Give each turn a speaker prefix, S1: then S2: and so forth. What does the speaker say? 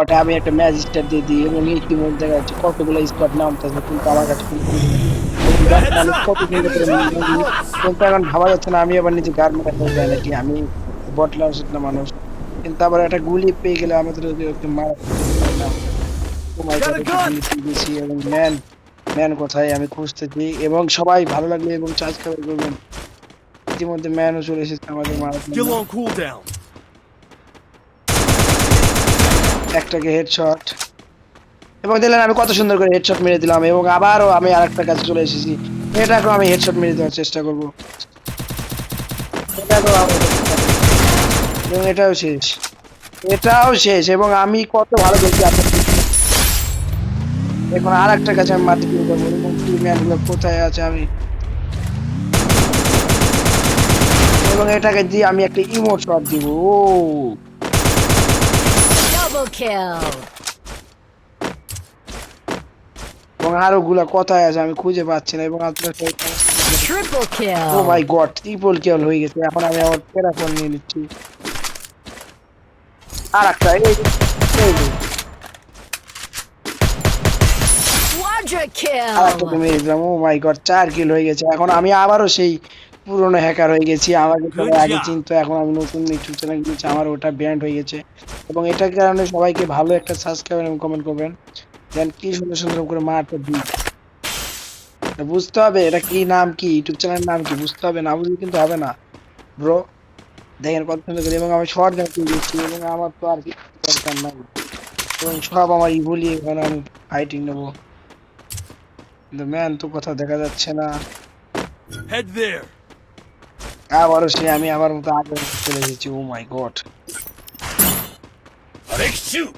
S1: স্পটে আমি একটা ম্যাচ স্টার্ট দিয়ে দিই এবং ইতিমধ্যে দেখা যাচ্ছে কতগুলো স্পট নামতেছে, কিন্তু আমার কাছে কোনো কিল নেই। এবং দেখেন
S2: Heads
S1: আমি
S2: up!
S1: কত সুন্দর করে মেরি, কিন্তু এখন ভাবা যাচ্ছে না আমি আবার নিজে গান মেরে যায় নাকি আমি বটলার না মানুষ। কিন্তু আবার একটা গুলি পেয়ে গেলে আমাদের ওকে মারা যেত, তাই না? ও মাই গড,
S2: Got a
S1: একটা
S2: gun!
S1: গুলি পেয়ে গেছি এবং ম্যান, ম্যান কোথায় আমি খুঁজতেছি। এবং সবাই ভালো লাগলে এবং সাবস্ক্রাইব করবেন। ইতিমধ্যে ম্যানও চলে এসেছে আমাদের মারার জন্য।
S2: Still on cooldown.
S1: একটাকে হেডশট, এবং দেখলেন আমি কত সুন্দর করে হেডশট মেরে দিলাম, এবং আবারও আমি আরেকটা কাছে চলে এসেছি। এটাকেও আমি হেডশট মেরে দেওয়ার চেষ্টা করব। এটাকেও আমি headshot মারবো। এবং এটাও শেষ, এটাও শেষ, এবং আমি কত ভালো খেলছি আপনার দেখুন। এখন আরেকটা কাছে আমি মারতে শুরু করবো, এবং টিম গুলো কোথায় আছে আমি, এবং এটাকে দিয়ে আমি একটা ইমোট শট দিব। ও
S3: Double kill.
S1: এবং আরো গুলা কোথায় আছে আমি খুঁজে পাচ্ছি না, এবং আপনার সাথে সমস্ত কিছু।
S3: Triple
S1: ও
S3: kill.
S1: মাই গড, ট্রিপল কিল হয়ে গেছে। এখন আমি আমার প্যারাফল নিয়ে নিচ্ছি। আর একটা এই যে,
S3: Quadra
S1: আর একটা
S3: kill.
S1: তুমি দিলাম। ও মাই গড, 4 কিল হয়ে গেছে। এখন আমি আবারও সেই পুরনো হ্যাকার হয়ে গেছি। আমাকে
S2: Good
S1: সবাই আগে
S2: job.
S1: চিনতো, এখন আমি নতুন ইউটিউব চ্যানেল খুলেছি, আমার ওটা ব্যান্ড হয়ে গেছে। এবং এটার কারণে সবাইকে ভালো একটা সাবস্ক্রাইব এবং কমেন্ট করবেন, দেন কি সুন্দর সুন্দর করে মারটা দিই। বুঝতে হবে এটা কি নাম, কি ইউটিউব চ্যানেলের নাম কি বুঝতে হবে, না বুঝলে কিন্তু হবে না ব্রো। দেখেন কত সুন্দর করে, এবং আমি শর্ট গান পেয়ে গেছি, এবং আমার তো আর কিছু দরকার নাই, এবং সব আমার ইভুলি এখন আমি ফাইটিং নেবো। কিন্তু ম্যান তো কোথাও দেখা যাচ্ছে না।
S2: Head there.
S1: আবারও সে আমি আমার মতো আগে চলে এসেছি। ও মাই গড,
S2: Alex, shoot!